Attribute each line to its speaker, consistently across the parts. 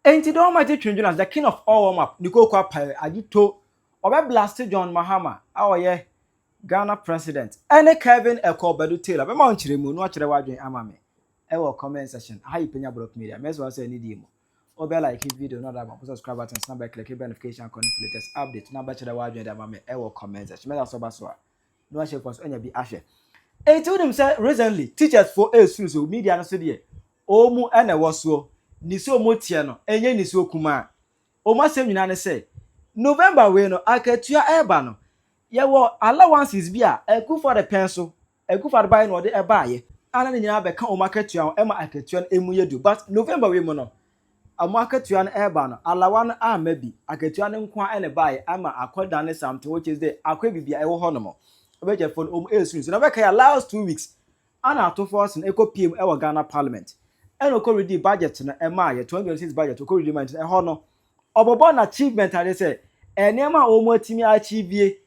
Speaker 1: Enti don't mighty Twene Jonas, the king of all warm up, Niko Kwapa, Adito, or blàst John Mahama, our ye Ghana president. Any Kevin Eko Bedu Taylor, but Mount Chirimu, no Chira Wajin Amame. Ewo comment section. How you Penyah block media? May as well say any demo. Or be like his video, not about subscribe button, snap back, click notification, connect latest update. Number Chira Wajin Amame. Ewo comment section. May as well so. No share for any be ashe. He told him say recently teachers for a social media no so dey. Omu ene woso. Niso motie no enye niso kuma o masem nyina ne say November we no akatua eba no ye wo allowances bi a eku for the pencil eku for the buy no de eba ye ana ne nyina be ka o makatua e ma akatua no emu yedu but November we mo no amakatua no eba no alawa no ama bi akatua no nko ene buy ama akoda ne something which is the akwa bibia e wo ho no mo obeje for o esu so na be ka last 2 weeks ana Ato Forson eko PM e wo Ghana parliament and already budget na ema ye 2026 budget already man e ho no obobo na achievement ade say enema o mo atimi achieve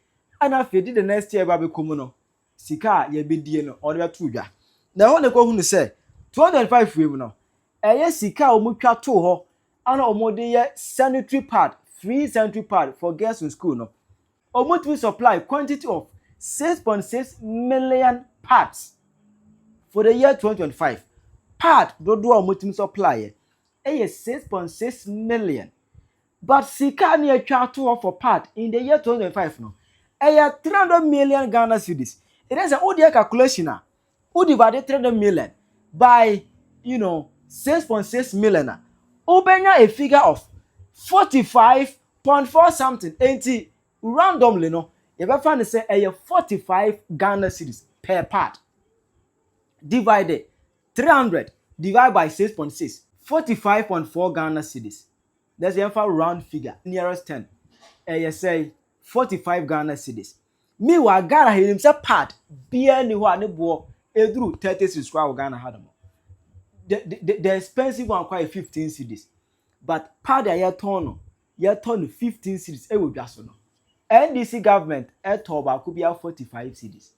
Speaker 1: ana fedi the next year ba be komu no sika ye bedie no o de to dwa na ho ne ko hunu say 2025 we mu no eye sika o mo twa to ho ana o mo de ye sanitary pad free sanitary pad for girls in school no o mo to supply quantity of 6.6 million pads for the year 2025 pad dodo a mutim supply e 6.6 million but sika na atwa to for pad in the year 2025 no e 300 million Ghana cedis. It is an ODI calculation na who divide 300 million by 6.6 million obenya a figure of 45.4 something 80 randomly no you be find say e 45 Ghana cedis per pad divided 300 divided by 6.6 45.4 Ghana cedis. That's the round figure nearest 10 you say 45 Ghana cedis. Meanwhile Ghana himself pad bia ni ho ane bo eduru 30 cedis kwa Ghana hadamo. The expensive one quite 15 cedis but pad ya turn 15 cedis e wo dwa so no NDC government e to ba ku bia 45 cedis.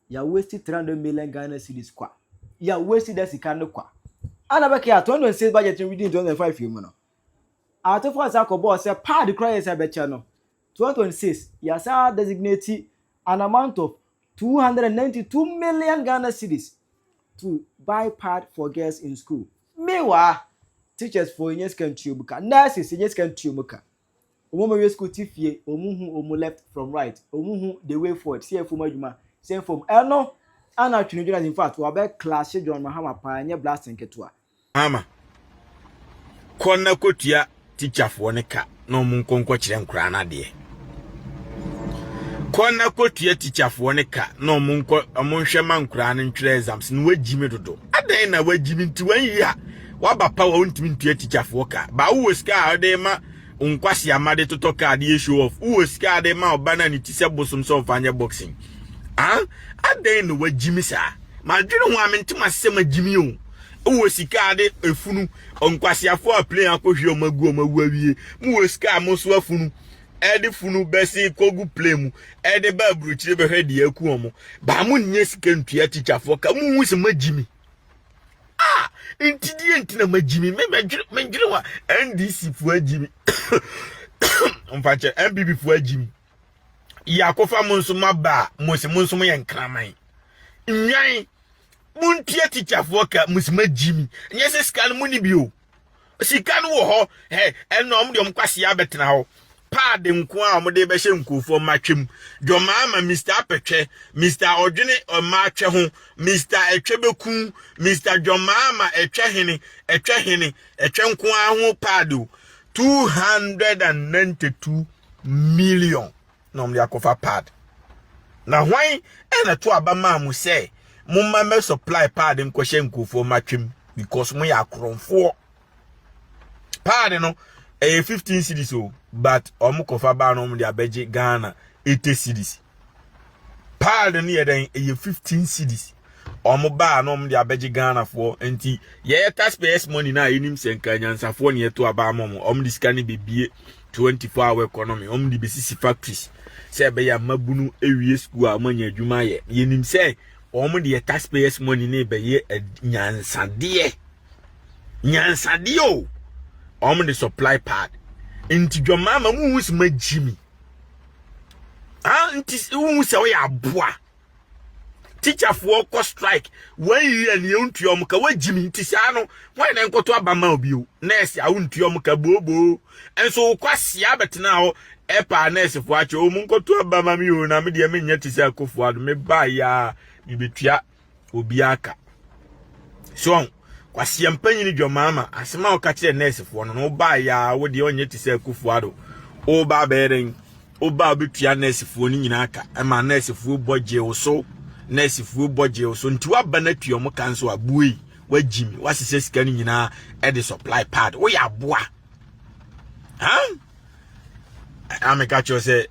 Speaker 1: Ya wasted 300 million Ghana cedis kwa. Ya wasted that sika kwa. Ana be ka 2026 budget within 2025 you no. Ato Forson akobo say pad cry say be che no. 2026 ya sa designate an amount of 292 million Ghana cedis to buy pad for girls in school. Meanwhile, teachers for years can tubuka, nurses years can tubuka. Omo school tifie, omo left from right, omo the way forward. See for majuma, same from no. Ana Twene Jonas in fact we be class John Mahama panye blàst nketua
Speaker 2: ama konna kotua teacher fo ne ka no mun konko kire nkura na de konna kotua teacher fo ne ka no mun ko hwe ma nkura ne ntwere exams no wagimi dodo adan na wagimi nti wan yi a waba pa wa ntimi ntua teacher fo ka ba wo ska ade ma unkwasi amade toto ka de show off wo ska ade ma obana ni tise bosom so fanye boxing adan no wagimi sa ma dwene ho amentim asem agimi o wo sika ade efunu onkwasiafo a play akohwe o magu o mawu awie mu wo sika mo so afunu ede funu besi kogu play mu ede ba bruchire be hwede aku o mo ba mu nye sika ntua teacher fo ka mu hu se magimi intidi entina magimi me wa NDC fu agimi onfache MPP fu agimi yakofa monso maba monso mo yenkraman nwan muntie teacher fo ka musima jimi nyese scan muni bio scan wo ho enom de kwase abetena ho pad nko a omde be hye nkofo matwem John Mahama Mr Apetwe Mr Odwene omatwe ho Mr Etwebeku Mr John Mahama etwe hene nko a ho pad 292 million nom de akofa pad na hwan ena to abama mu say mumma me supply pad nkohye nkofo matwem because mo ya kronfo pad no 15 cedis o but omukofa ba no mo de abeje Ghana 80 cedis pad no ye den 15 cedis omuba no mo de abeje Ghana fo enti ye taxpayers money na enim senka nyansafo ne to aba mo om diskani bebie 24-hour economy om di besisi factories se be ya mabunu ewie school a manya adwuma ye yenim se omo de taxpayers money ne be ye nyansade nyansade o the supply pad inti John Mahama mu wus ma Jimmy inti wu se we aboa teacher for ko strike 1 year ne untuom ka wa Jimmy inti sa no wan na nkoto abama obi o nurse a untuom ka bobo enso kwasia betena ho epa nurse fo ache o mu nkoto abama mi o na me de me nya tisi akofo ado me ba ya mi betua obi aka so kwasia mpanyi John Mahama asema o ka kire nurse fo no ba ya wo de onye tisi akofo ado o ba beren o ba betua nurse fo ni nyina aka ma nurse fo boje o so nurse fo boje so nti wa bana tuom kan so abuyi wa Jimmy wa sese sika ni nyina e de supply pad wo ya boa I'm catch you say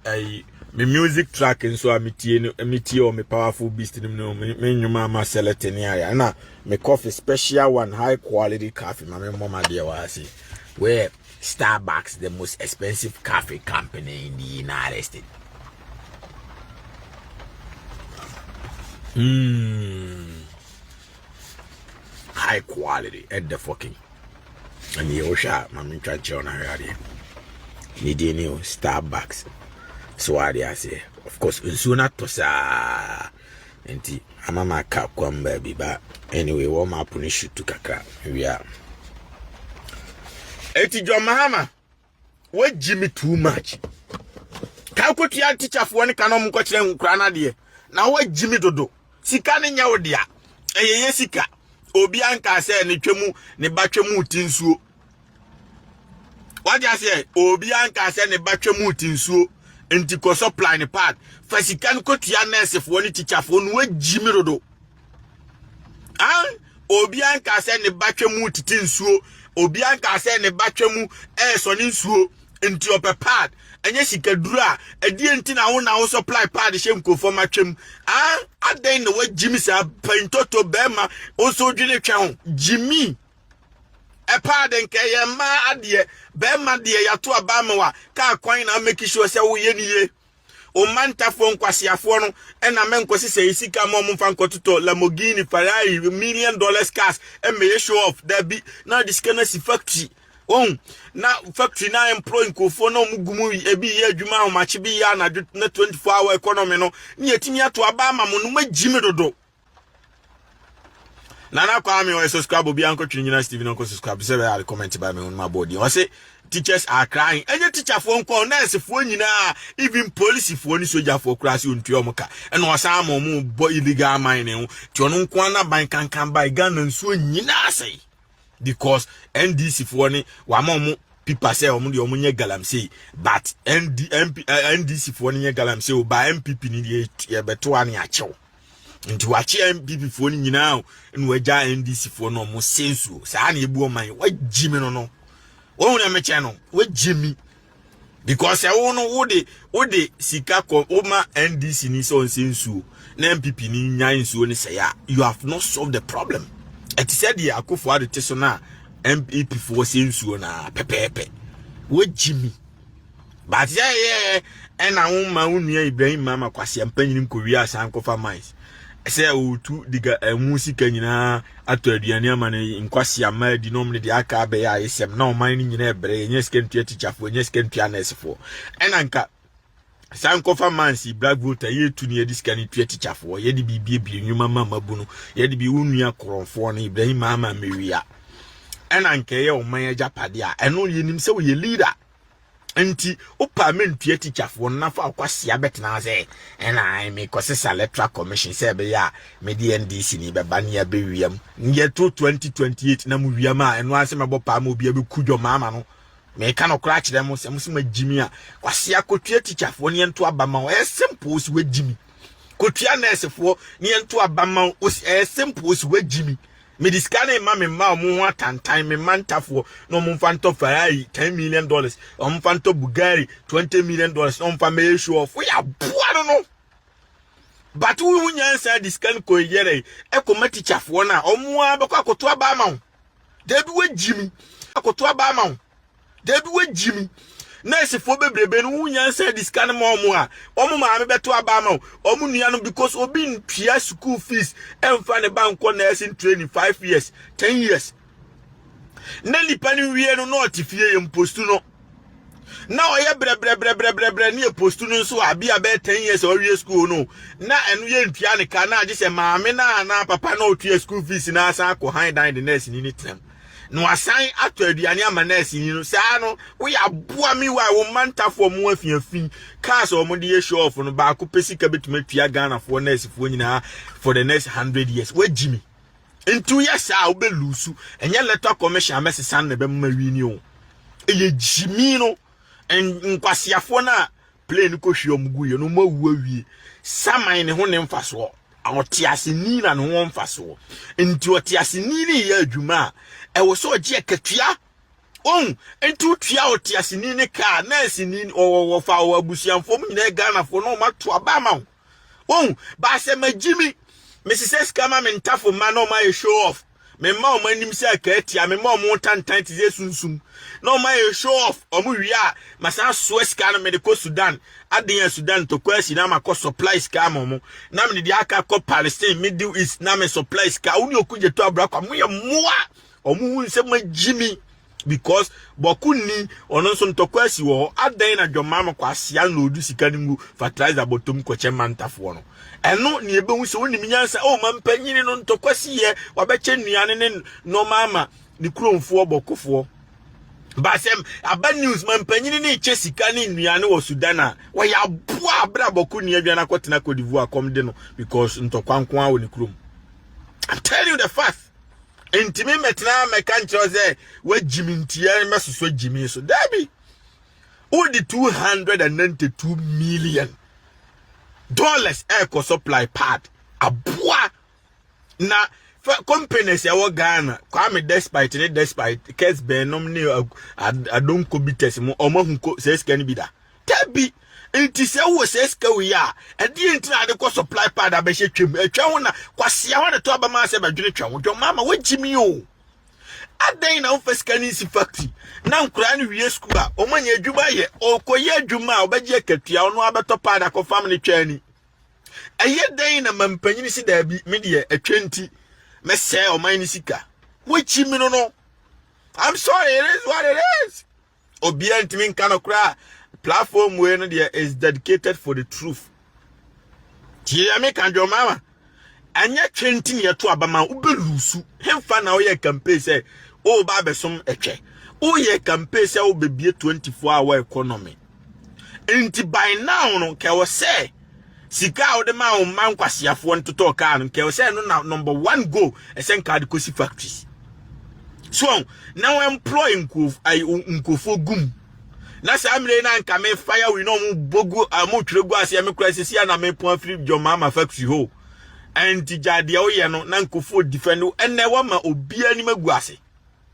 Speaker 2: my music track and so amiti or me powerful beast no me nyuma ma select any area na me coffee special one high quality coffee my mama dear was where Starbucks the most expensive coffee company in the United States. High quality at the fucking and the Osha my try on area. Need new Starbucks. So I say, of course, unsuna tosa. Enti, amama cap come baby, but anyway, warm up on shoot to kaka. We are. Eti John Mahama, what Jimmy too much? Kalkotia teacher for one canon coaching granadier. Now what Jimmy dodo? Sikani nyaodia. Yesika. Obianka say ni chemu ni bachemu tinsu. What you say? Obianka say ne batwemu tinsuo enti ko supply ne pad fasikan ko tia nurse fo ni teacher fo no Jimmy rodo Obianka say ne batwemu tinsuo Obianka say ne batwemu so ni nsuo enti ope pad enye sikadura edi enti na wo supply pad shem ko for matwem aden no Jimmy sa pentoto bema oso dwene twa ho Jimmy pardon ke ma adie be ma de ya to abama wa ka kwan na make sure say wo ye niye o mantafo nkwasiafo no na me nkosi say isika mo mfa nkototo Lamborghini Ferrari $1 million cars e me show off that be na this kana si factory na factory na employ nkofo no mugumu ebi ye adwuma ho machi bi ya na 24-hour economy no ni etimi ato abama mo no ma Jimmy dodo Nana kwa me subscribe obi anko Twene Jonas TV no subscribe say I comment by me on my body. I say teachers are crying. Any teacher for nko nurse for nyina even police for ni soldier for class untuom ka. And was am boy illegal mining. Ti ono nko na ban kan by Ghana nso nyina say. Because NDC for ni wa mo people say omo de omo nye galamsey but NDC for ni nye galamsey o ba MPP ni ye beto ani achew. Nti wachi MPP fo ni nyina no waja NDC fo no mo sensu saa na ebu oman wa Jimmy no wo na meche no wa Jimmy because wo no wo de sika ko o ma NDC ni so sensu na MPP ni nya nsu ni say you have not solved the problem it said the akofo ade teso na MPP fo sensu na pepepe wa Jimmy but yeah na wo ma wonua Ibrahim mama kwase ampanyin ko wi asan kofa mines say otu diga musika nyina ato aduane amane nkwasi ama di nom ne de aka be ya Asɛm na oman ni nyina ebre nye skentua teacher fo nye skentua nurse fo enanka sankofa mansi black voter yetu ne yedi skani tua teacher fo yedi bibie nwuma mama bunu yedi bi unua koronfo na Ibrahim mama mewia enanka ye oman ajapade a eno yenim se wo ye leader Enti opa mentua teacher fo na fa akwasia betena ze na me kosesa electoral commission se be ya me di NDC ni be ba ne ya be wiam nye to 2028 na mu wiam a eno ase me bopa ma obi be kudwo mama no me ka no kra kire mo se ma Jimmy a kwasia kotua teacher fo ne ento abama o simple si we Jimmy kotua nurse fo ne ento abama o simple si we Jimmy me diskane ma me ma mo ho atantan me mantafo no mo mfanto Ferrari $10 million o mfanto Bugatti $20 million o mfa me show off ya boa no but we nyansa diskane ko yere e ko matichafo na o mo abekọ akoto aba ma o debi we Jimmy akoto aba ma o debi we Jimmy nurse fo bebrebe no nyansa diskane ma o mo a o mo ma me beto aba ma o mo nua no because obi ntua school fees emfa ne banko nursing training 5 years 10 years na nipa ni wie no na otifie impostu no na oye bre ni postu no so abia be 10 years or year school no na enu ye ntua ne ka na age se maame na papa na otua school fees na asan ko han dan the nurse ni tem no asan ato aduane ama nurse ni no saa no we aboa mi wa wo mantafo mo afiafin cars o mo de show off no ba ko pesika betuma tua Ghana for nurse fo nyina for the next 100 years we jimi in 2 years a wo be lusu enye letter commission amese na be mma wi ni o eye jimi no nkwasiafo na plane ko hwe omguye no ma wu awie saman ne ho ne mfaso otiaseni na ne ho mfaso enti otiaseni ne ya adwuma wo so oje akatua enti tua otiaseni ne ka na aseni wo fa wo abusiamfo mu nyina Ghana fo no ma to aba ma ba se magimi Mrs. Kama mentafo ma no ma show off me ma o manim se akatia me ma o mo tantan ti sunsun no ma show off o mu wia masa Suez Canal medical Sudan aden Sudan to kwasi na makọ supplies ka mo na me di aka ko Palestine Middle East na me supplies ka uni okuje to abrakwa mo ye moa o mu hu se magimi because bokuni ono so ntokwasi wo aden na John Mahama kwasia na odu sika nimu fertilizer bottom ko chemantafo no eno ni ebe hu se woni minyansa o mampanyini no ntokwasi ye wabeche nuane ne no mama ni kromfo bokofo basem aba news mampanyini ni che sika ni nuane wo Sudan wa ya boa abra bokuni aduana kwotena Cote d'Ivoire komde no because ntokwankwa wo ni krom. I'm telling you the fact. Intimi metna mekancho ze we jimintia mesoso jimi so dabi all the $292 million eco supply pad aboa na companies ya wo Ghana kwa me despite case benom ne adon ko bites mo omahunko se scan bi da dabi enti se wo se ska wi a edi enti na de ko supply pad abehye twem atwa ho na kwasia ho de to aba ma se badwene twa ho John Mahama wagimi o adan na ofeskanisi factory na nkura ni wie school a omanya adwuma ye okoye adwuma a obegye katua ono abeto pad akọ family twani eye dan na mampanyini si da bi me de atwenti me se omani sika wagimi no I'm sorry, it is what it is. Obi antimi nka no kura platform where no there is dedicated for the truth. Tia me kan John Mahama. Anya 20 year to abama ubelusu. Hemfa na oye campaign say o ba besom etwe. O ye campaign say o bebie 24-hour economy. Inti by now no ke wo say sika o de ma o man kwasiafo ntoto ka no ke wo say no na number 1 go esen card kosi factories. So now employ nkofo gum. Na sa amre na nka me fire we no mu bogu amu twregu ase me kura sisi na me pon free John Mahama factory ho anti jade o ye no na nkofo defend enne wa ma obi ani magu ase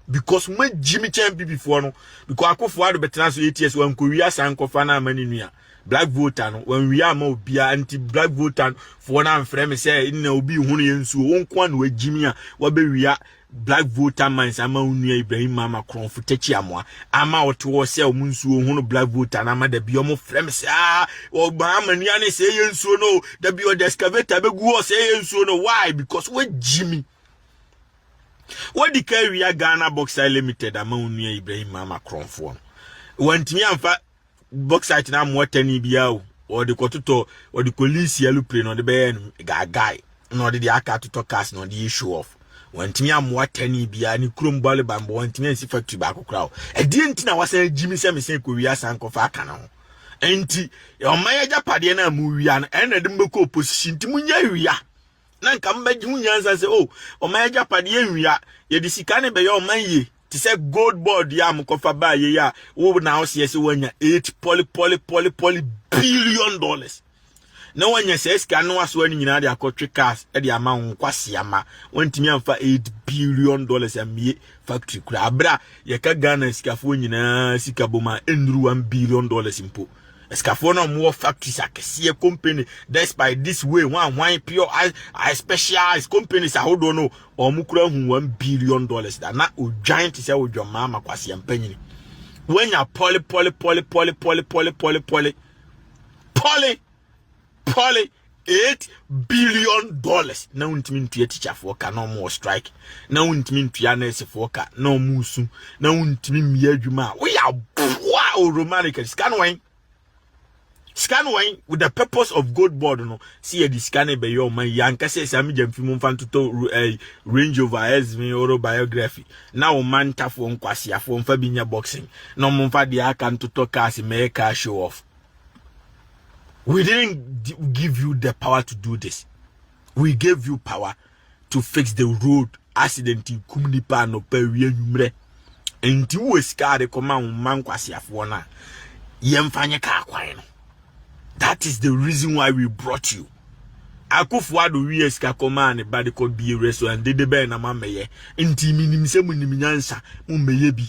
Speaker 2: because ma Jimmy champ before no because akofo ado betena so 8 years wan ko wi asa nkofa na amani nua black voter no wan wi ama obi anti black voter for na mfrɛ me say na obi hunu ye nsuo won kwa na wa Jimmy a wa be wi black voter mines ama unua Ibrahim Mama Kronfo techi amoa ama oto se o munsuo hunu black voter na ama da bi o mo frem se o ba amania ne se ye nsuo no da bi o the excavator be gu o se ye nsuo no why because we Jimmy what the carry Ghana Bauxite Limited ama unua Ibrahim Mama Kronfo wantimi amfa bauxite na mo tani bia o de kototo o de police yellow plane no de be guy no de aka to cast no de show off wantimi amwa tani bia ni krom bale bambo wantimi ansi factory ba kokra edi enti na wasa Jimmy se me se ko wi asa nkofa aka na ho enti o manya japade na mu wi na ena de mbeko opposition ti munya wi na nka mbaji munya nsa se o manya japade ya wi ye di sika ne be ye o manye ti se gold board ya mkofa ba ye ya wo na house ye se wanya 8 billion no one says can no as when you know the country cars at the amount kwasiama wantimi amfa $8 billion and me factory kura bra ye ka Ghana sikafo nyina sikaboma enru $1 billion impo sikafo no more factories akese company despite this way one pure I specialized companies I hold on o mukura hu $1 billion that na o giant say o John Mahama kwasiampa nyini when you poly $8 billion. Now untimi to teacher for ka no more strike. Now untimi to nurse for ka no musu. Now untimi miadwuma. We are wow romantic scan wine with the purpose of gold board no. See the scan be your man yanka say sami jamfi mo fan to Range Rover SVN autobiography. Now man ta for nkwasi afo mfa binya boxing. No mo fa dia kan to cars make car show off. We didn't give you the power to do this. We gave you power to fix the road accident in Kumnipa no period numre. And you were scared the command man kwasi afo na. Yemfanye ka kwano. That is the reason why we brought you. Akufo-Addo wies ka command body could be a restaurant de be na mameye. Inti minim se munim nyansa mu meye bi.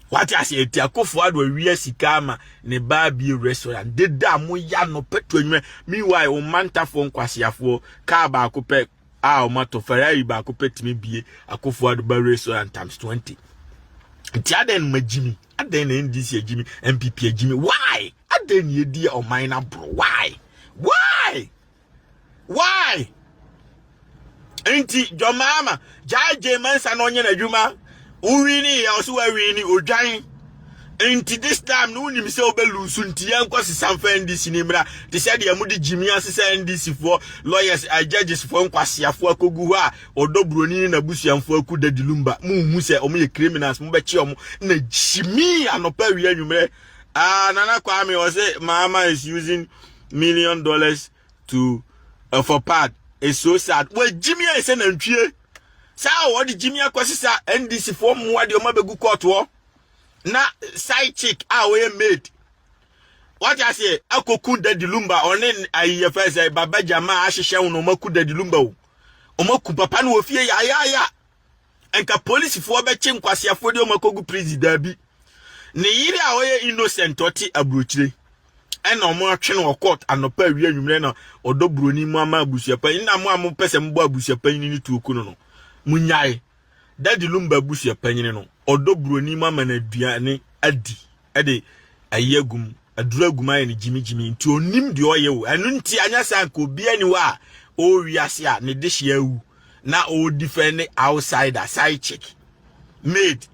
Speaker 2: What I say, Akufo-Addo wies kama ne ba bi restaurant de da mo ya no petwenwe. Meanwhile o manta fo nkwasiafo ka ba akopɛ a o mato Ferrari ba akopɛ timi bie Akufo-Addo ba restaurant times 20. Nti aden majimi aden na NDC Jimmy MPP Jimmy. Why? Aden ye dia o minor bro. Why? Enti John Mahama Jai Mansa no nye na dwuma uwini ya so wawini odwan. Enti this time no nim se obelusu nti yankwasi sanfa NDC nimra te se de amudi Jimmy asesa NDC for lawyers judges for nkwasiafo akogu ho a odobroni na busuamfo akuda dilumba mu se omo ye criminals mu be chi omo na Jimmy anopa wi anwumre. Nana Kwame was say Mahama is using $1 million to for pad. It's so sad. Well, Jimmy is an entry. Sa what the Jimmy akwasisa NDC for mu wade o mabegu court wo. Na side chick we made. What I say akoku da dilumba onen ayefese baba jama ahihye no maku da dilumba o. O maku papa no ofie ya. Enka police fo be chi nkwasiafo de o makogu president bi. Ne yiri a oye innocent oti abrochire ena omo atwe no court anopa wi anwumre na odobroni mu ama abusuapa ina mu am pese mbo abusuapa ni tuoku no munyae dadi lumba abusuapa ni no odobroni mu ama na aduane ade ayegum aduragum aye ne jimijimi nti onim de oye wo anu nti anyasa nko bia ni wa o wiase a ne dehye awu na o defend outsider side chick made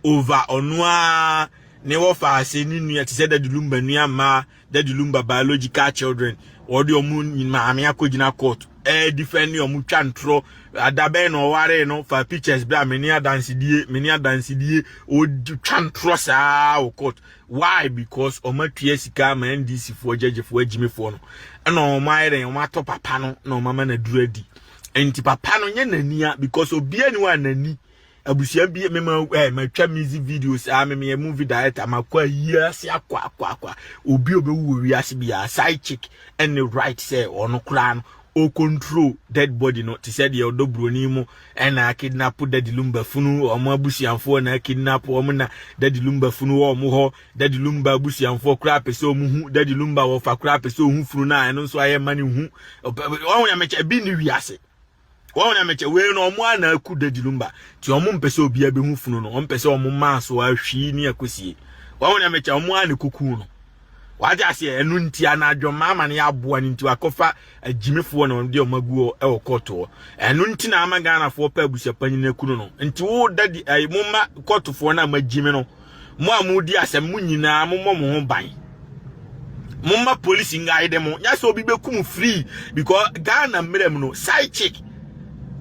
Speaker 2: over onwa ne wofa ase ni nua te se dadulumba nua ma dadulumba biological children odi omu maame akogina court defend omu twantro adabe no ware no fa pictures bra meni adansidie o twantro sa o court. Why? Because omatue sika ma NDC for judge for Jimmy for no na o maire o mato papa no na o mama na duradi enti papa no nye nania because obi ani wa nani abusia bi mema matwa music videos me movie director makwa yiase akwa obi obewu wiase bia side chick and the right say ono kra no o control dead body no te said your dobroni mu na kidnap dead lumba funu omo abusianfo na kidnap omo na dead lumba funu omo ho dead lumba abusianfo kra pese omo hu dead lumba wo fa kra pese ohu funu na eno so aye mani hu won ya mecha bi ni wiase wona meche we no omo ana aku dadilumba ti omo mpese obi abe hu funu no ompese omo maaso ahwi ni akosie wona meche omo ana kuku no waja se enu nti ana John Mahama ne aboa ni nti wakofa agimefo no de omaguo e okoto enu nti na amagana fo pa abusapanyi na kunu no nti wo dadi mumma kotofo na magime no mo amudi asem munyina mo ho ban mumma police ngai dem nya so obi bekum free because Ghana mrem no side chick.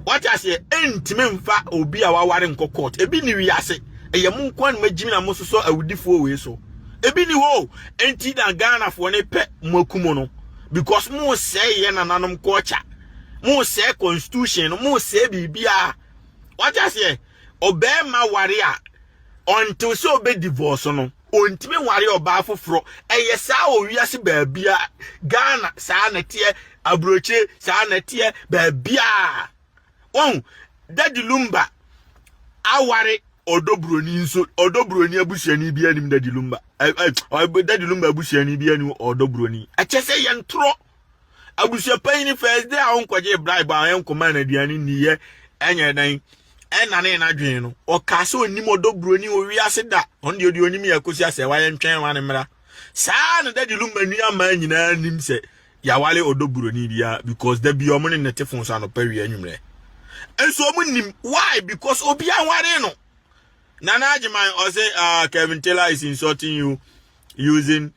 Speaker 2: What I say, ntime mfa obi a waware nko court. Ebi ni wiase. Eye mu nkwan magimi na mososo awudifo we so. Ebi ni wo enti na Ghana fo ne pe makumo no because mo say ye nananom culture. Mo say constitution, mo say bibia. What I say, obema ware a until so be divorce no. Ontime ware oba foforo. Eye sa o wiase ba bia Ghana sa na tie abroche sa na tie ba bia. Daddy lumba aware odobroni nso odobroni abusuani bia nim daddy lumba daddy lumba abusuani bia nim odobroni achese yentro abusuapan ni first day a onkwaje bribe a yenkoma na aduani niye enye dan enane na dwen no okase onim odobroni o wiase da onde onim yakosi ase wa yentwen wa ne mra saa na daddy lumba nua ma nyina nim se ya wale odoburo ni bia because there be omo ne tefon so anopawi anwumre enso omo nim why because obi anware no Nana Ajiman or say Kevin Taylor is insulting you using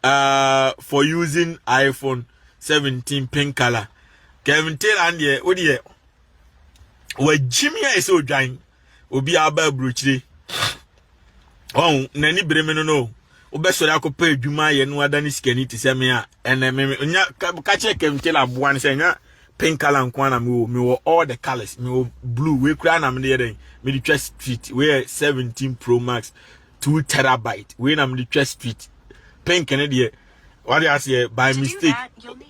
Speaker 2: for using iPhone 17 pink color. Kevin Taylor and ye what ye where Jimmy is so drying obi aba bruchiri oh nani bremeno no obeso ya ko pay dwuma ye no adani skani ti se me a ene me nya ka che Kevin Taylor boan se nya pink color nkwana me wo all the colors me wo blue we kura na me dey me the chest street we 17 Pro Max 2 terabyte we na me the chest street pink and there what you say by mistake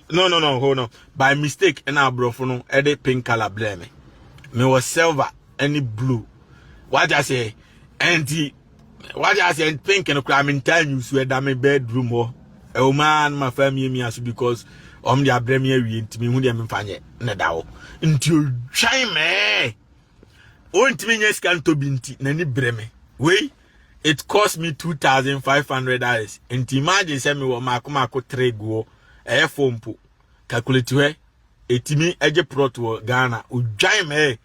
Speaker 2: no hold on by mistake and abrofo no e dey pink color blame me was silver any blue what you say anti what you say pink and kura me tell you so that me bedroom ho e man my family me as because the abremia wi ntimi hu de me mfanye ne dawo nti otwan me o ntimi nya scan to binti na ni breme we it cost me $2,500 nti imagine say me wo makoma 3 go e fompo calculate we etimi eje plot wo Ghana otwan me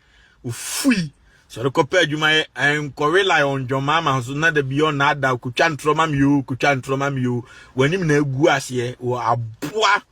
Speaker 2: ofui so the copy adwuma en ko rely on John Mahama so na the beyond na da kutwa ntroma mi yo wanim na egu ase wo aboa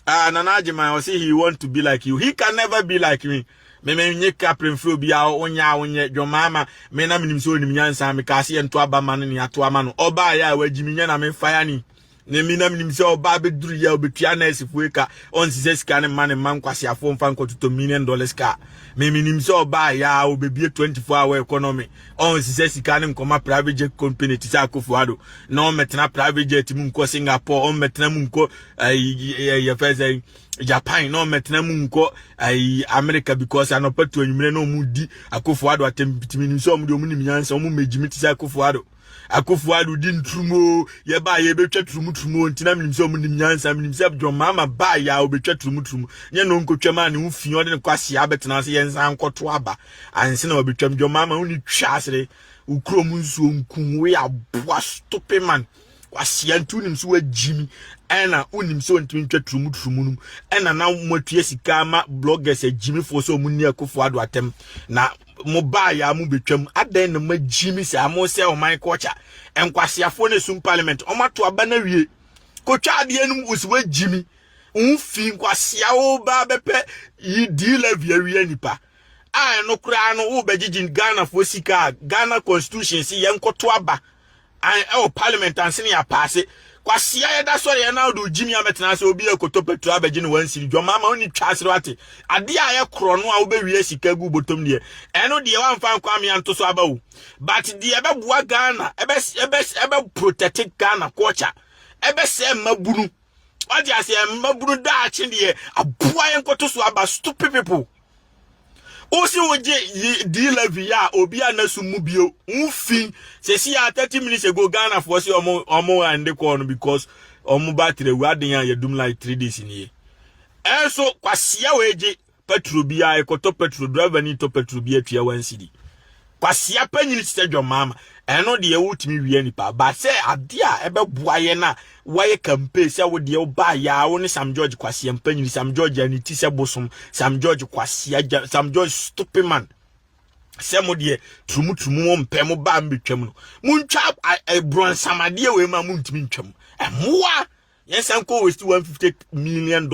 Speaker 2: Nana Ajiman will say he want to be like you. He can never be like me. Me nye kapren fro bia onya John Mahama me na minim so nim nyansa me ka se ento aba man ne ato ama no oba ya wagimi nya na me fire ni ne mi na minim so oba be duru ya obetua na esifu ka on sise sika ne man kwase afo mfa nkototo $1 million ka me minim so oba ya obebie 24-hour economy on sise sika ne nkoma private jet company ti sa Akufo-Addo na on metena private jet mu nko Singapore on metena mu nko ya feze Japan no metena mu nko America because anopatu anwumre no mu di Akufo-Addo atempitimi so mu nim nyansa mu megimi ti sa Akufo-Addo di ntrumo ye ba ye betwa trumo ntina minim so mu nim nyansa minim se John Mahama ba ya obetwa trumo nye no nkotwa ma ne ufie ode ne kwase abetena se yensa nkoto aba anse na obetwa John Mahama uni twasere ukrom nsuo nkunwe aboa stupid man kwase antu nim so wagimi ena unim so ntimi ntwa trumo num ena na motua sika ma bloggers agimi fo so mu ni Akufo-Addo atem na mo ba ya mu betwam adan na magimi se amo se o man culture enkwasiafo ne sum parliament o mato aba na wie kotwa ade enum usiwa gimi unfi nkwasia o ba bepe yi deal wie nipa no kura no wo begigin Ghana fo sika Ghana constitution si yenkoto aba o parliament ansene ya pass kwasia ya da sori ya na do gimi ametena se obi ekoto petro abegi ne wansiri John Mahama oni twasere wate ade a ye kro no a wo be wie sika gu botom de eno de wamfa nkwa me anto so abawo but de ebe bua Ghana ebe protect Ghana culture ebe se mabunu wadi ase mabunu da achi de aboa yenkoto so aba stupid people osi oje deal via obi anasu mubio unfin se si ya 30 minutes ago Ghana for si omo and ko no because omo battery we aden ya yedum like 3 days in here enso kwasia weje petrol bia ekoto petrol driver ni to petrol bia tua 1 cedi kwasia panyini se John Mahama eno de wutimi wie nipa ba se ade a ebe boaye na waye campaign se wo de ba ya wo ni Sam George kwasia panyini Sam George ani ti se bosom Sam George kwasia Sam George stupid man se mo de trumu mo mpem ba mbetwam no muntwa bron samade we ma muntimi ntwam moa yes anko waste $150 million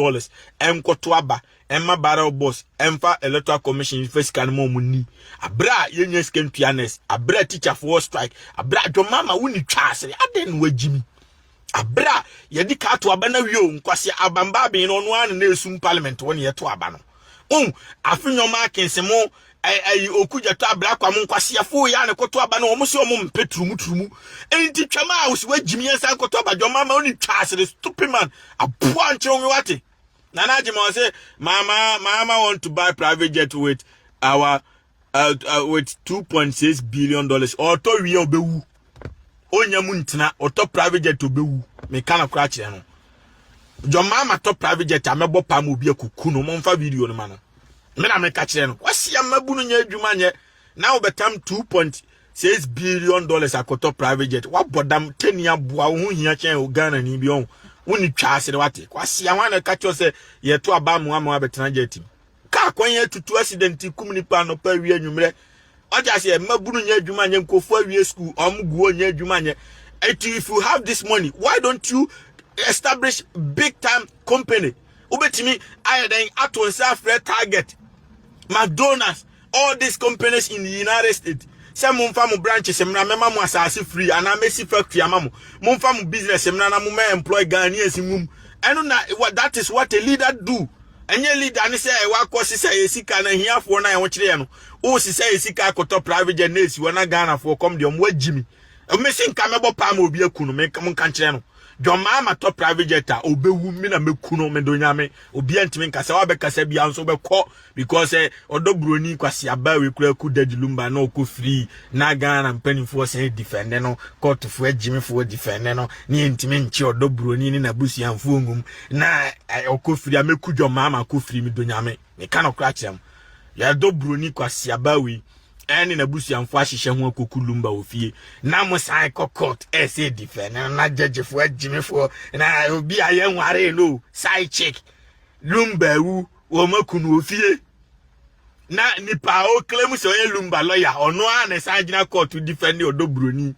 Speaker 2: enkoto aba emma barrel boss emfa electoral commission first can mo munni abra yenye scan pianist abra teacher for strike abra John Mahama woni twasere aden wagimi abra yedi ka to aba na wio nkwase abamba be no no an na esum parliament woni yeto aba no afinyoma akensemo okuja to abra kwa nkwase afo ya ne koto aba no omo se omo mpetrumu enti twama a usi wagimi yensa koto aba John Mahama woni twasere stupid man aboa nche onwe wate Nana Ajiman say Mama want to buy private jet with our with $2.6 billion or to we obewu onyamu ntina or to private jet obewu me kana kra kire no John Mahama to private jet amebo pam obi akuku no momfa video no ma no me na me ka kire no wasi amabu no nya adwuma nye na obetam $2.6 billion akoto private jet wa bodam tenia boa wo hia chen o Ghana ni bi on woni twa ase de wate kwase ya wana ka cho se ye to aba mu ama abetena jetim ka kwanye tutu accident kum nipa no pa wi anwumre oja se mabunu nya adwuma nya nkofo awie school omguo nya adwuma nya. If you have this money, why don't you establish big time company? Ubetimi ayeden ato nsa free Target, McDonald's, all these companies in the United States. Some mumfa branches semna mema mu asase free and amesi factory amamu. Mumfa mu business semna na mu employ Ghanaians mum. And that is what a leader do. Enye leader ni say e wa kwose say esika na hiafo na e wo kire no. O si say esika akoto private jet na esi wona Ghana for come de omwa jimi. Mesi nka mebo pa ma obi akunu me nka nkire no. John Mahama to private jet a obewu mi na mekuno me do nyame obi antimi nka se wa be kasa bia nso be ko because odobroni kwase aba we kura ku Daddy Lumba na ko free na Ghana mpanifo se defend no court fo agimi fo defend no ni ntimi nchi odobroni ni na busuanfo ngum na ko free ameku John Mahama ko free mi do nyame me kana kura kyem ya odobroni kwase aba we eni na busuanfo ahihye ho akoku Lumba ofie na mo sai court say defend na judge fo agimi fo na obi aye nware no sai check Lumba wu wo makunu ofie na nipa o claim so ye Lumba lawyer ono a na sai gina court to defend odobroni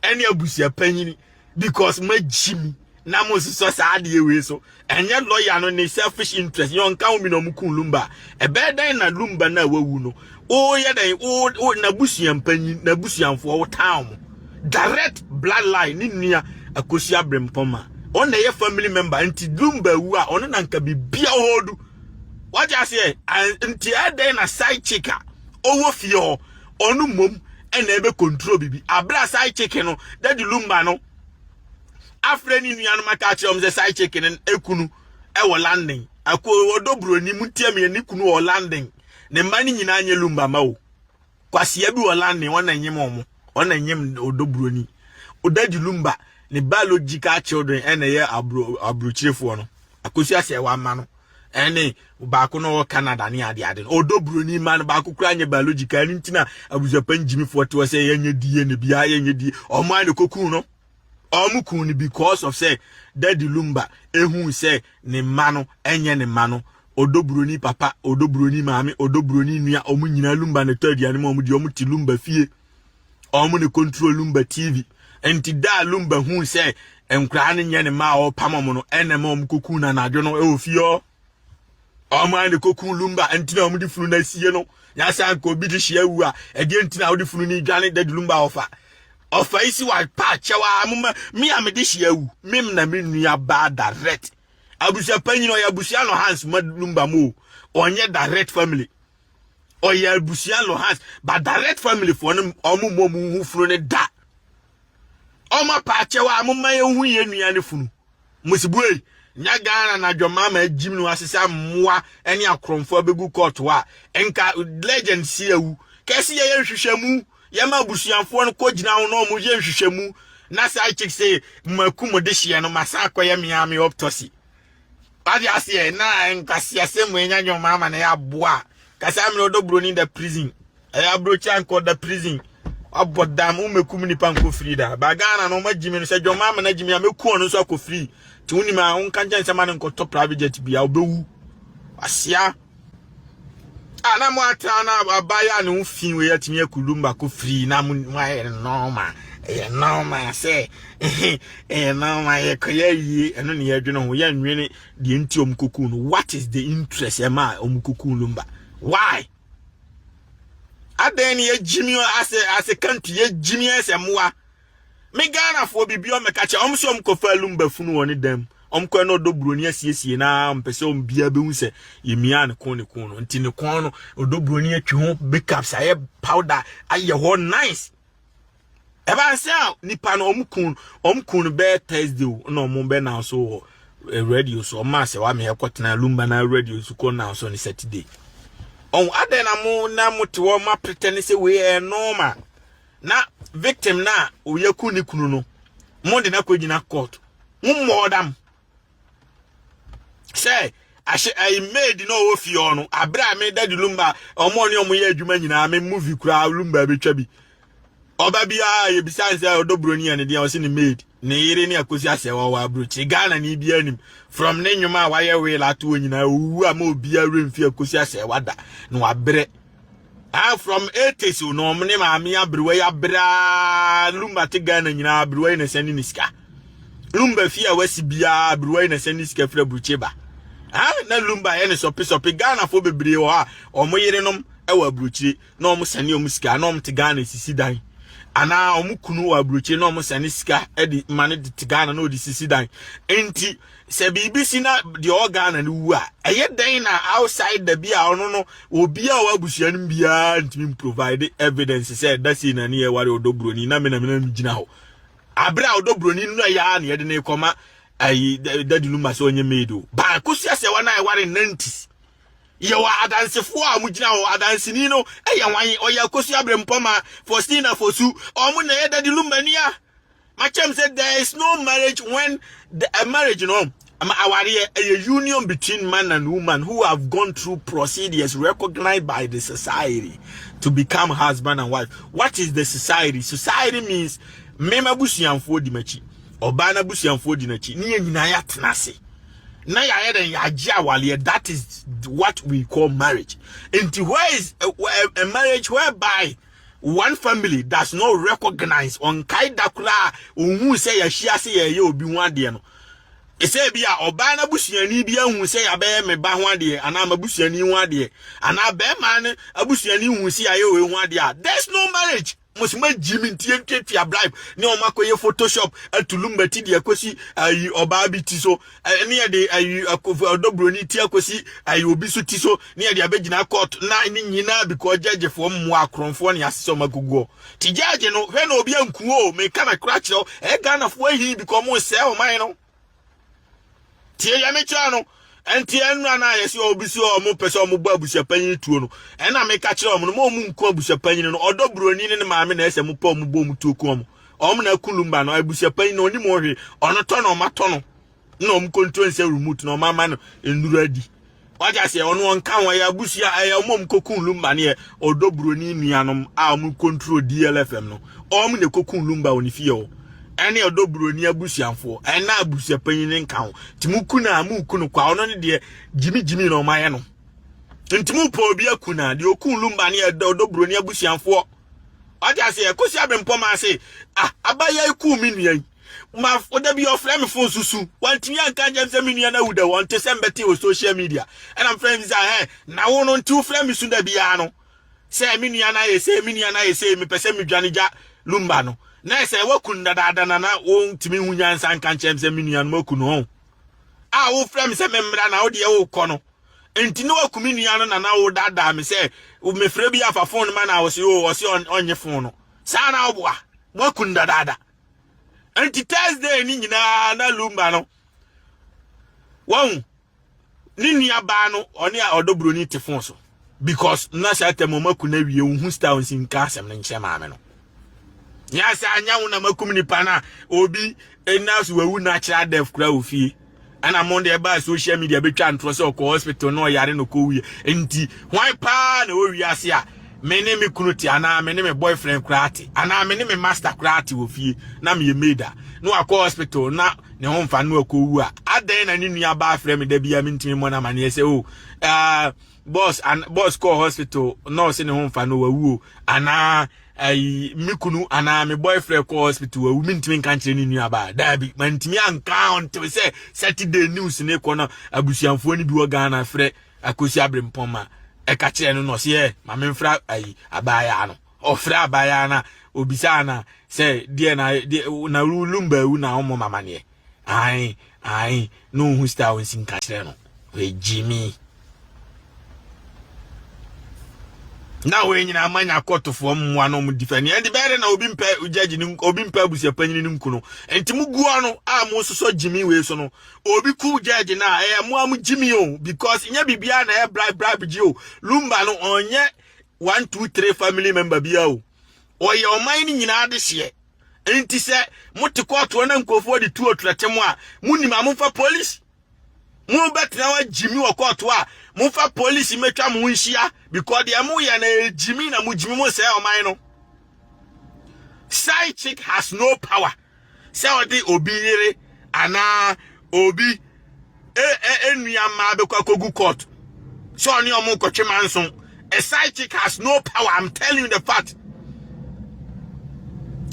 Speaker 2: eni abusia panyini because majimi na mo so sa ade we so enye lawyer no ne selfish interest yon kan mi no mukun Lumba e be dan na Lumba na wawu no o ye dan o na busuan panyin na busuanfo wo town direct bloodline ni nua akosi abrempoma on na ye family member nti Lumba wu a ono na nka bibia hodu what you say nti ade na side chicker owo fie ho onu mom e na ebe control bibi abra side chicken no Daddy Lumba no afre ni nua no maka kire ze side chicken ekunu e wo landing akwo odobroni mutie me ni kunu wo landing ne mani nyina anye Lumba mawo kwase ya bi wo landing wona nyem omo wona nyem odobroni Daddy Lumba ne biological children ene ye abrochirefo no akosi ase wa ma no ene baako no Canada ni ade odobroni man baako kura anye biological ni ntina abujapan jimi forte wo se yenye die ne bia yenye die omo ane koku no omu ni because of say Daddy Lumba ehun say ne mano enye ne mano odobroni papa odobroni mami odobroni nua omu nyina Lumba ne to aduane mo di omu ti Lumba fie omu ne control Lumba TV enti da Lumba hu say enkra ne nye ne ma o pamamo no ene ma omu koku na adwo no e ofie omu ane koku Lumba enti na omu di funu na sie no ya sa nko bi di hia wu a e de enti na wo di funu ni dwane Daddy Lumba ofa isi wa pa chewa amuma mi amede hia wu mim na me nua ba direct abusia panyino ya busia no hands Lumba mo onye direct family o ya busia no hands but direct family for no omu hu funu ne da oma pa chewa amuma ye hu ye nua ne funu musibue nya Ghana na John Mahama ajim no asesa mmoa ene akromfo abegu court wa enka legend siewu kesi ye hwehwemu yama busuanfo no kogina ho no mo ye hwehwemu na sai chick say makum de hye no masakwa ye miami optosi adi ase na enkasi asem enya John Mahama na ya boa kasa mi odobroni the prison ya brochi anko the prison abodam umekum ni panko free da bagana no magimi no se John Mahama na jimi ameku no so akọ free ti unima unka njan se man nko top private jet bia obewu asia ana mo ata na abaya ne ufin we yatimi akulumba ko free na mo normal say normal ye koye eno ne yadwene ho ya nwene de nti omkoku no what is the interest ema omkoku Lumba why aden ye jimi as a country ye jimi esemwa me Ghana fo bibio me kache omso omkofa Lumba funu woni dem omko no odobroni asiesie na mpese ombia be hu se yemia ne kon no nti ne kon no odobroni atwi ho backups aye powder aye ho nice eba se nipa no omkun be Thursday no mo be na so radio so ma se wa me ekotena Lumba na radio so ko na so ni Saturday on ade na mo te wo ma pretend say we normal na victim na oyaku ni kunu no mo de na kwagina court modam say I made no ofi ono abra me Daddy Lumba omo ne omo ye adwuma nyina me movie kura Lumba betwa bi oba bia ye bisan say odobroni ane dia o se ni made ne yere ni akosi asewa wa abrochi Ghana ni bia nim from ne nwuma wa ye we la to nyina owu ama obi aremfi akosi asewa da no abre from 80s no mne maami abrewa ya bra lumba te Ghana nyina abrewa na sani niska lumba fi a wasi bia abrewa na sani niska fra bruche ba na lumba ye ne sopi Ghana fo bebre wo a omo yere nom e wa bruche na omo sani omo sika na omo te Ghana sisi dan ana omo kunu wa bruche na omo sani sika e di mane de te Ghana na odi sisi dan enti se BBC na the organ na wu a eye den na outside the bia ono no obi a wa busua no bia ntimi provide evidence say that say na ne ware odobroni na me na gina ho abra odobroni no ya na ye de ne koma ayi daddy luma so onye medo ba kosia se wa na e ware 90s ye wa adansefo a mu gina ho adansini no eye wan oya kosia brempoma Faustina Fosu omu na ye daddy luma ni a Machem said there is no marriage when a marriage, a union between man and woman who have gone through procedures recognized by the society to become husband and wife. What is the society? Society means mema busianfo di machi, obana busianfo di nachi, niye nyinaya tenase. Na ya eden ya jiawale, that is what we call marriage. Into where is a marriage whereby one family does not recognize on kaida kula unhu say ya shia say ya obi ho ade no e say bia oba na busuani bia hu say ya be me ba ho ade ana ma busuani ho ade ana be man abusuani hu say ya we ho ade there's no marriage musima jimi ntie bribe ne o makoye photoshop atulumba ti de akosi ayi oba bi ti so ne ye de ayi odobroni ti akosi ayi obi so ti so ne ye de abegina court na ni nyina because judge for mu akronfo ne asese o magugo ti judge no hwe na obi ankuo me ka na kra kire e Ghana fo ahi because mo se o man no ti ya me cha no enti enu ana yesi obi so o mo pese o mo bu abusia panyin tuo no e na me ka kire o mo mo nku abusia panyin no odobroni ne maame na ese mo pa mo bo mo tuo ko mo o mo na kulumba no abusia panyin no oni mo hwe ono to no ma to no na o mo control se remote no mama no enuru adi waja se ono onka won ya abusia ya mo kokunlumba ne odobroni nuanom a mo control DLFM no o mo ne kokunlumba oni fie o ene odobroni abusianfo ena abusia panyin nka ho timukuna amukunu kwa ono ne de jimi no maye no ntimu po obi akuna de okunlumba ne odobroni abusianfo aja se ekosi abempoma se abaya iku minuan ma oda bi ofre me fo susu wantimi anka njem minua na wuda won te sembeti o social media and I'm friends say na wono nti ofre me su da bia no se minua na ye se me pese me dwaneja lumba no na se wakunda dada na won timi hunyansa nka njem se minua no makunu ho wo ofre me se memra na wo de wo kɔ no enti no wakumi nua no na wo dada me se wo mefre bi afa phone ma na wo se onye phone no sa na wo boa wakunda dada enti Thursday ni nyina na lumba no won ni nua ba no oni odobroni te phone so because na sha temo makuna wie hu style sin ka asem ne nche maame no nya sa anya hu na makum ni pana obi enasu wawu na kira def kura ofie ana monde ba social media betwa ntro se ko hospital no yare no ko wie enti hwan pa na wo wi ase a me ne me kunuti ana me ne me boyfriend krati ana me ne me master krati ofie na me meda no akọ hospital na ne ho mfa no akọ a adan na ni nua ba afre me da bia me ntimi mo na ma ne se boss call hospital no se ne ho mfa no wawu ana ai mikunu ana me boyfriend call hospital wawu me ntimi kan kire ni nua ba da bi ma ntimi anka on to se Saturday news ne ko na abusianfo ni bi wo Ghana frɛ akosi abrempoma e ka kire no se ma me mfra ai abaya no ofra abaya na obisa na se die na lumba wu na omo mama ne ai no hu sta won sin ka kire no we Jimmy na we nyina amanya kotofo mmoa no mu defend and be na obi mpa judge ni obi mpa abusia panyin ni nkuno enti muguo no a mo soso Jimmy we so no obi ku judge na mo am Jimmy o because nya bibia na bribe ji o lumba no onye 1 2 3 family member bia o oye oman ni nyina de hye enti se mote koto na nkofo de tuo tretemo a munim amfa police mu betra wa Jimmy wo koto a mufa police metwa mu nhia because the amu ya na Jimmy na mu Jimmy mo say oman no side chick has no power Se odi obi yere ana obi enua ma be kwa kogu court. So oni omo kotwe manson. A side chick has no power. I'm telling you the fact.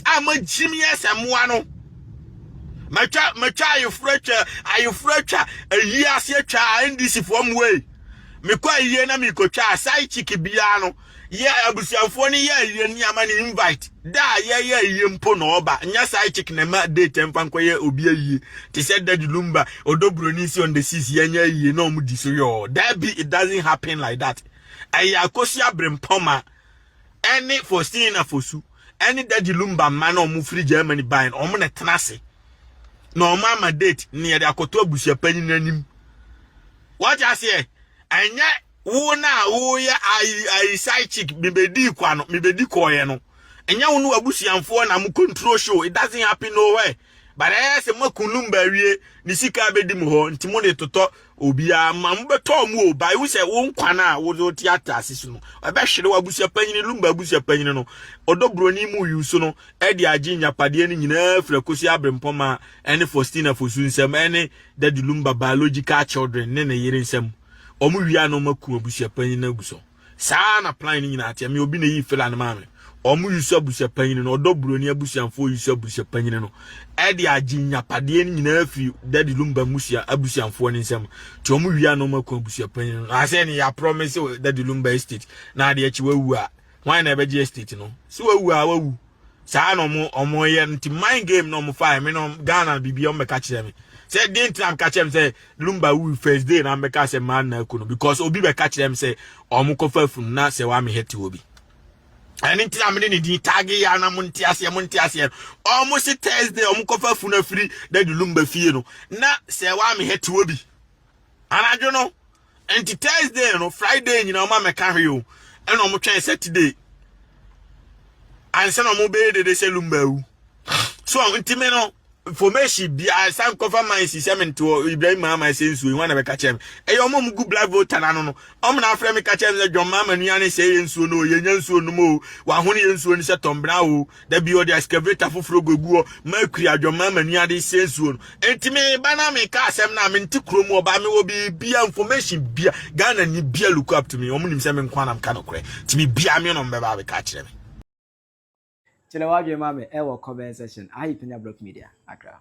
Speaker 2: I'm a genius and one. My child, you fretcher, a year, see a child in this form way. Me kwa yena mi kocha side chick biano. Yeah, abusiamfoni yeah man invite. Da yeah yempo no oba. Nya side chick na ma date mfanko ye obi ayi. Te said that lumba odobro nisi on the seas ye no mu disoyo. That be it doesn't happen like that. Aya kosia brempoma. Any for seeing a fosu. Any daddy lumba man or move free Germany buying or money tenase. No mama date near the akoto busia penny. What I say? And yet, who ya I side chick, mibedi kwano, mibedi koyeno. And ya unu abusi and phone am control show. It doesn't happen nowhere. But I say mo kunumba wie nisika bedi muho ntimone toto obia mambe tomu by we say won kwana wo theater asisuno. Abehwere wabusia panyine lumba abusia panyine no. Odobroni mu yuso no e de aginya pade ni nyina frakosi abrempoma ene Faustina Fosu nsem ene de lumba biological children ne yere nsem. Omu wia no maku abusia panyine aguso. Saa na plan ni nyina atia me obi na yi fela na mame. Omu yuso abusia panyine no odobroni abusiamfo yuso abusia panyine no. Edi aginya pade ni nyina fi daddy lumba musia abusiamfo ni nsem ti omu wia no maku abusia panyine no ase ni ya promise daddy lumba estate na ade achi wawu a why na beje estate no si wawu a wawu saa no omo ye nti mind game no mo fa me no Ghana bibi o meka kire me say dey time ka kire me say lumba wu first day na meka say man na kuno because obi be ka kire me say omo kofa fun na say wa me heti obi. And in time ni di tagi ya na munti ase almost Thursday omukofa funa free that lumba fie no na se wa me heti obi anajo no enti Thursday no Friday nyina o ma meka hwe o ena omo twen Saturday anse no mo be de se lumba wu so enti me no information bi san cover my system to Ibrahim Mahama sensu e wana be ka chem e yo mo mu black voter na no om na afre me ka chem se John Mahama nua ne se yensu no ye nyansu no mo wa hone yensu ni se tombra o da bi o de excavator foforo gogu o ma kuri John Mahama nua de sensu no enti me bana me ka asem na me nti kromu oba me wo bi bia information bia Ghana ni bia look up to me om nim se me nkwa na mka no kore ti me bia me no me ba be ka chere me
Speaker 1: Chile wage mame ewo comment section. Penyah Block Media. Accra.